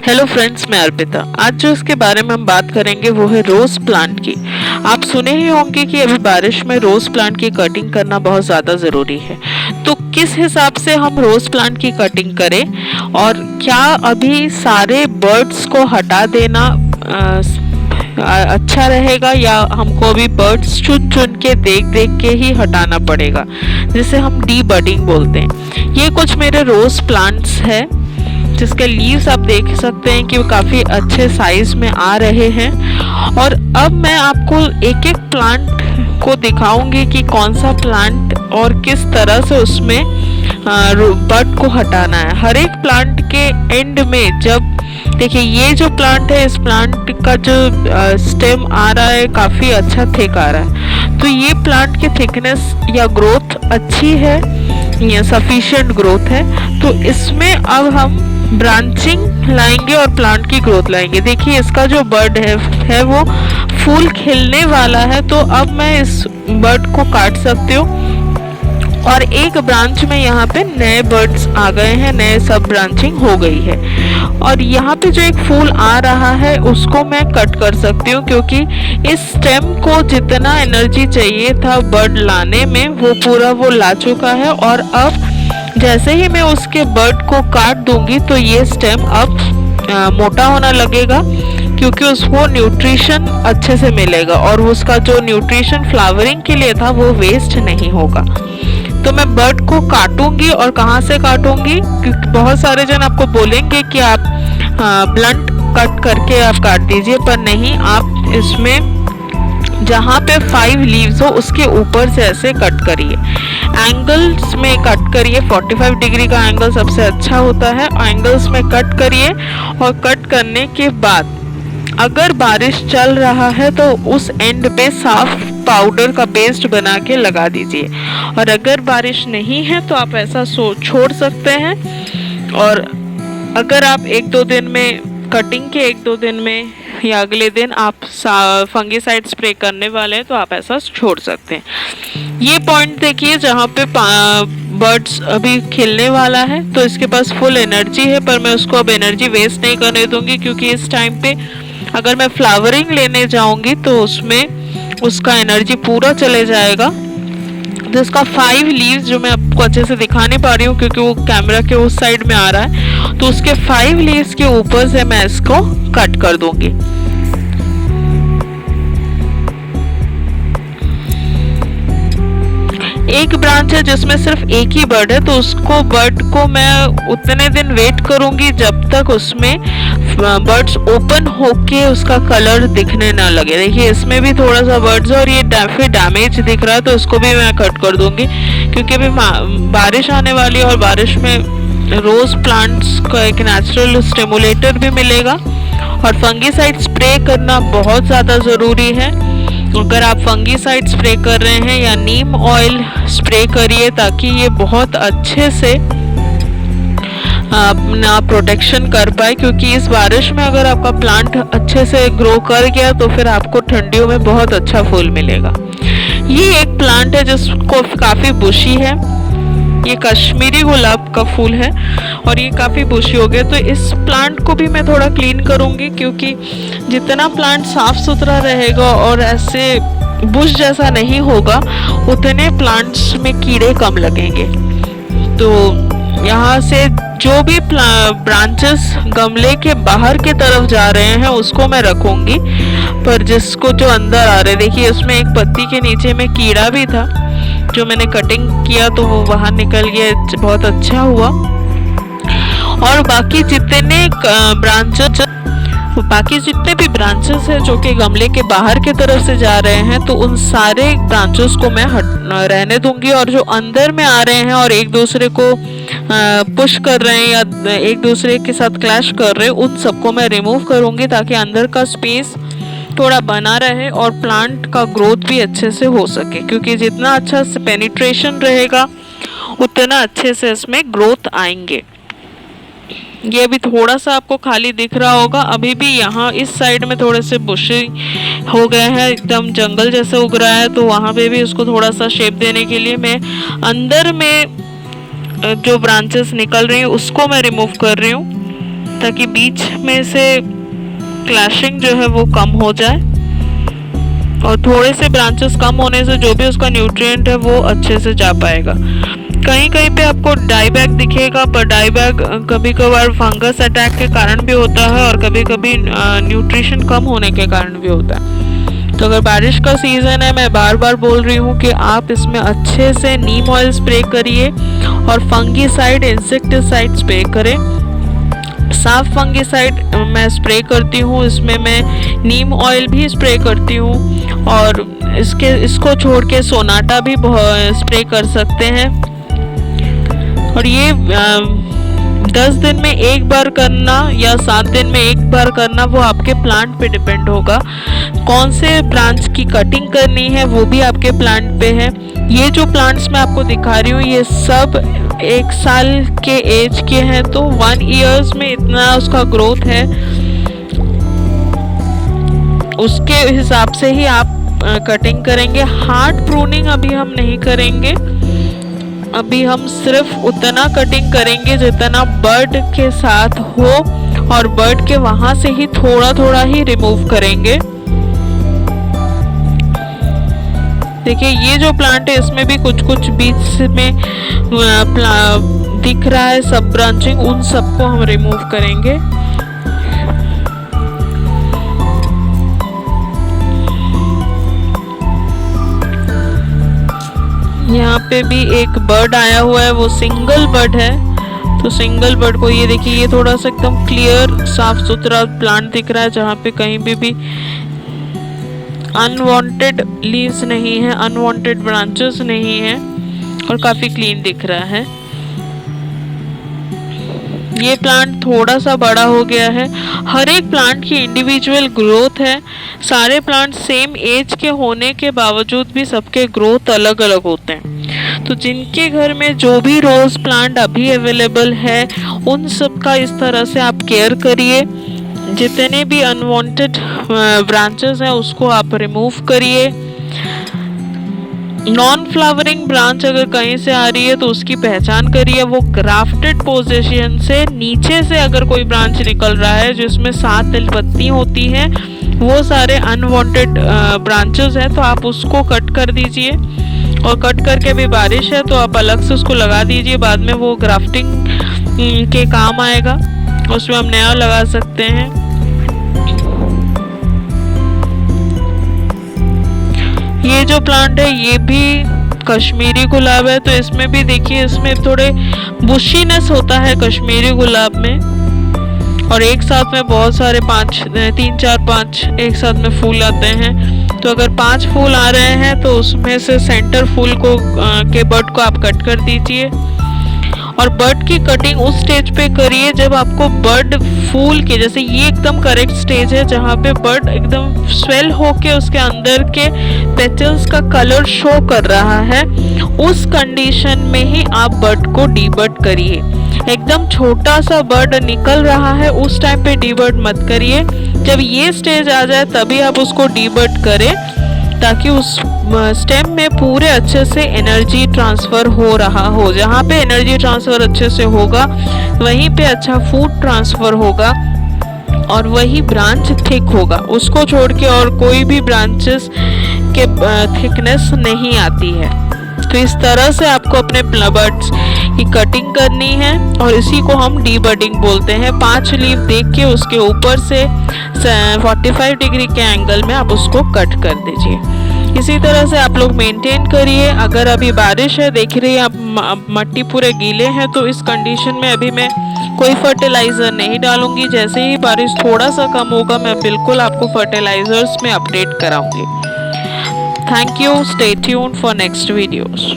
Hello friends, मैं अर्पिता। आज जो इसके बारे में हम बात करेंगे वो है रोज प्लांट की। आप सुने ही होंगे कि अभी बारिश में रोज प्लांट की कटिंग करना बहुत ज़्यादा ज़रूरी है। तो किस हिसाब से हम रोज प्लांट की कटिंग करें और क्या अभी सारे बर्ड्स को हटा देना अच्छा रहेगा या हमको अभी बर्ड्स चुन चुन के देख देख के ही हटाना पड़ेगा, जिसे हम डी बडिंग बोलते हैं। ये कुछ मेरे रोज प्लांट्स है जिसके लीव्स आप देख सकते हैं कि वो काफ़ी अच्छे साइज में आ रहे हैं। और अब मैं आपको एक एक प्लांट को दिखाऊंगी कि कौन सा प्लांट और किस तरह से उसमें बड को हटाना है। हर एक प्लांट के एंड में जब देखिए, ये जो प्लांट है, इस प्लांट का जो स्टेम आ रहा है काफ़ी अच्छा थिक आ रहा है। तो ये प्लांट की थिकनेस या ग्रोथ अच्छी है या सफिशिएंट ग्रोथ है। तो इसमें अब हम ब्रांचिंग लाएंगे और प्लांट की ग्रोथ लाएंगे। देखिए, इसका जो बड है वो फूल खिलने वाला है। तो अब मैं इस बड को काट सकती हूँ और एक ब्रांच में यहाँ पे नए बर्ड्स आ गए हैं, नए सब ब्रांचिंग हो गई है। और यहाँ पे जो एक फूल आ रहा है उसको मैं कट कर सकती हूँ, क्योंकि इस स्टेम को जितना एनर्जी चाहिए था बर्ड लाने में वो पूरा वो ला चुका है। और अब जैसे ही मैं उसके बर्ड को काट दूंगी तो ये स्टेम अब मोटा होना लगेगा, क्योंकि उसको न्यूट्रिशन अच्छे से मिलेगा और उसका जो न्यूट्रिशन फ्लावरिंग के लिए था वो वेस्ट नहीं होगा। तो मैं बर्ड को काटूंगी और कहाँ से काटूंगी, क्योंकि बहुत सारे जन आपको बोलेंगे कि आप ब्लंट कट करके आप काट दीजिए, पर नहीं, आप इसमें जहाँ पे 5 लीव्स हो उसके ऊपर से ऐसे कट करिए। एंगल्स में कट करिए। 45 डिग्री का एंगल सबसे अच्छा होता है। एंगल्स में कट करिए और कट करने के बाद अगर बारिश चल रहा है तो उस एंड पे साफ पाउडर का पेस्ट बना के लगा दीजिए। और अगर बारिश नहीं है तो आप ऐसा छोड़ सकते हैं। और अगर आप 1-2 दिन में, कटिंग के 1-2 दिन में या अगले दिन आप फंगीसाइड स्प्रे करने वाले हैं तो आप ऐसा छोड़ सकते हैं। ये पॉइंट देखिए, जहाँ पे बर्ड्स अभी खिलने वाला है तो इसके पास फुल एनर्जी है, पर मैं उसको अब एनर्जी वेस्ट नहीं करने दूंगी, क्योंकि इस टाइम पे अगर मैं फ्लावरिंग लेने जाऊंगी तो उसमें उसका एनर्जी पूरा चले जाएगा। तो इसका 5 लीव्स जो मैं आपको अच्छे से दिखा नहीं पा रही हूँ क्योंकि वो कैमरा के उस साइड में आ रहा है, तो उसके 5 लीव्स के ऊपर से मैं इसको कट कर दूंगी। एक ब्रांच है जिसमें सिर्फ एक ही बर्ड है, तो उसको बर्ड को मैं उतने दिन वेट करूंगी जब तक उसमें बर्ड्स ओपन होके उसका कलर दिखने ना लगे। देखिए, इसमें भी थोड़ा सा बर्ड्स है और ये फिर डैमेज दिख रहा है, तो इसको भी मैं कट कर दूंगी, क्योंकि अभी बारिश आने वाली है और बारिश में रोज प्लांट्स का एक नेचुरल स्टिमुलेटर भी मिलेगा। और फंगीसाइड स्प्रे करना बहुत ज़्यादा ज़रूरी है। अगर आप फंगीसाइड स्प्रे कर रहे हैं या नीम ऑयल स्प्रे करिए, ताकि ये बहुत अच्छे से अपना प्रोटेक्शन कर पाए। क्योंकि इस बारिश में अगर आपका प्लांट अच्छे से ग्रो कर गया तो फिर आपको ठंडियों में बहुत अच्छा फूल मिलेगा। ये एक प्लांट है जिसको काफ़ी बुशी है। ये कश्मीरी गुलाब का फूल है और ये काफ़ी बुशी हो गया। तो इस प्लांट को भी मैं थोड़ा क्लीन करूँगी, क्योंकि जितना प्लांट साफ सुथरा रहेगा और ऐसे बुश जैसा नहीं होगा उतने प्लांट्स में कीड़े कम लगेंगे। तो यहाँ से जो भी ब्रांचेस गमले के बाहर की तरफ जा रहे हैं उसको मैं रखूँगी, पर जिसको जो अंदर आ रहे, देखिए इसमें एक पत्ती के नीचे में कीड़ा भी था जो मैंने कटिंग किया तो वो बाहर निकल गया, बहुत अच्छा हुआ। और बाकी जितने भी ब्रांचेस है जो कि गमले के बाहर की तरफ से जा रहे हैं, तो उन सारे ब्रांचेस को मैं रहने दूंगी। और जो अंदर में आ रहे हैं और एक दूसरे को पुश कर रहे हैं या एक दूसरे के साथ क्लैश कर रहे हैं, उन सबको मैं रिमूव करूंगी, ताकि अंदर का स्पेस थोड़ा बना रहे और प्लांट का ग्रोथ भी अच्छे से हो सके। क्योंकि जितना अच्छा से पेनिट्रेशन रहेगा उतना अच्छे से इसमें ग्रोथ आएंगे। ये अभी थोड़ा सा आपको खाली दिख रहा होगा, अभी भी यहाँ इस साइड में थोड़े से बुशे हो गए हैं, एकदम जंगल जैसे उग रहा है, तो वहाँ पे भी उसको थोड़ा सा शेप देने के लिए मैं अंदर में जो ब्रांचेस निकल रही हैं उसको मैं रिमूव कर रही हूँ, ताकि बीच में से क्लैशिंग जो है वो कम हो जाए, और थोड़े से ब्रांचेस कम होने से जो भी उसका न्यूट्रिएंट है वो अच्छे से जा पाएगा। कहीं कहीं पे आपको डाई बैक दिखेगा, पर डाई बैक कभी कभार फंगस अटैक के कारण भी होता है और कभी कभी न्यूट्रिशन कम होने के कारण भी होता है। तो अगर बारिश का सीज़न है, मैं बार बार बोल रही हूँ कि आप इसमें अच्छे से नीम ऑयल स्प्रे करिए और फंगीसाइड इंसेक्टिसाइड स्प्रे करें। साफ फंगीसाइड मैं स्प्रे करती हूँ, इसमें मैं नीम ऑयल भी स्प्रे करती हूँ, और इसको छोड़ के सोनाटा भी स्प्रे कर सकते हैं। और ये 10 दिन में एक बार करना या 7 दिन में एक बार करना वो आपके प्लांट पे डिपेंड होगा। कौन से ब्रांच की कटिंग करनी है वो भी आपके प्लांट पे है। ये जो प्लांट्स मैं आपको दिखा रही हूँ ये सब 1 साल के एज के हैं, तो 1 ईयर्स में इतना उसका ग्रोथ है, उसके हिसाब से ही आप कटिंग करेंगे। हार्ड प्रूनिंग अभी हम नहीं करेंगे, अभी हम सिर्फ उतना कटिंग करेंगे जितना बर्ड के साथ हो, और बर्ड के वहां से ही थोड़ा थोड़ा ही रिमूव करेंगे। देखिए ये जो प्लांट है इसमें भी कुछ कुछ बीच में दिख रहा है सब ब्रांचिंग, उन सबको हम रिमूव करेंगे। यहाँ पे भी एक बर्ड आया हुआ है, वो सिंगल बर्ड है, तो सिंगल बर्ड को ये देखिए, ये थोड़ा सा एकदम क्लियर साफ सुथरा प्लांट दिख रहा है जहाँ पे कहीं भी अनवांटेड लीव्स नहीं है, अनवांटेड ब्रांचेस नहीं है, और काफी क्लीन दिख रहा है। ये प्लांट थोड़ा सा बड़ा हो गया है। हर एक प्लांट की इंडिविजुअल ग्रोथ है। सारे प्लांट सेम एज के होने के बावजूद भी सबके ग्रोथ अलग अलग होते हैं। तो जिनके घर में जो भी रोज प्लांट अभी अवेलेबल है उन सब का इस तरह से आप केयर करिए। जितने भी अनवांटेड ब्रांचेस हैं उसको आप रिमूव करिए। नॉन फ्लावरिंग ब्रांच अगर कहीं से आ रही है तो उसकी पहचान करिए। वो ग्राफ्टेड पोजीशन से नीचे से अगर कोई ब्रांच निकल रहा है जिसमें 7 पत्ती होती हैं, वो सारे अनवांटेड ब्रांचेस हैं, तो आप उसको कट कर दीजिए। और कट करके भी बारिश है तो आप अलग से उसको लगा दीजिए, बाद में वो ग्राफ्टिंग के काम आएगा, उसमें हम नया लगा सकते हैं। ये जो प्लांट है ये भी कश्मीरी गुलाब है, तो इसमें भी देखिए इसमें थोड़े बुशीनेस होता है कश्मीरी गुलाब में, और एक साथ में बहुत सारे 3 4 5 एक साथ में फूल आते हैं। तो अगर 5 फूल आ रहे हैं तो उसमें से सेंटर फूल को के बड को आप कट कर दीजिए। और बड की कटिंग उस स्टेज पे करिए जब आपको बड फूल के, जैसे ये एकदम करेक्ट स्टेज है जहाँ पे बड एकदम स्वेल होके उसके अंदर के पेटल्स का कलर शो कर रहा है, उस कंडीशन में ही आप बड को डीबड करिए। एकदम छोटा सा बड निकल रहा है उस टाइम पे डीबड मत करिए। जब ये स्टेज आ जाए तभी आप उसको डीबड करें, ताकि उस स्टेम में पूरे अच्छे से एनर्जी ट्रांसफर हो रहा हो। जहाँ पे एनर्जी ट्रांसफर अच्छे से होगा वहीं पे अच्छा फूड ट्रांसफर होगा और वही ब्रांच थिक होगा। उसको छोड़ के और कोई भी ब्रांचेस के थिकनेस नहीं आती है। तो इस तरह से आपको अपने बड्स की कटिंग करनी है और इसी को हम डीबडिंग बोलते हैं। 5 लीफ देख के उसके ऊपर से 45 डिग्री के एंगल में आप उसको कट कर दीजिए। इसी तरह से आप लोग मेंटेन करिए। अगर अभी बारिश है, देख रही है आप मट्टी पूरे गीले हैं, तो इस कंडीशन में अभी मैं कोई फर्टिलाइज़र नहीं डालूंगी। जैसे ही बारिश थोड़ा सा कम होगा मैं बिल्कुल आपको फर्टिलाइजर्स में अपडेट कराऊंगी। Thank you, stay tuned for next videos.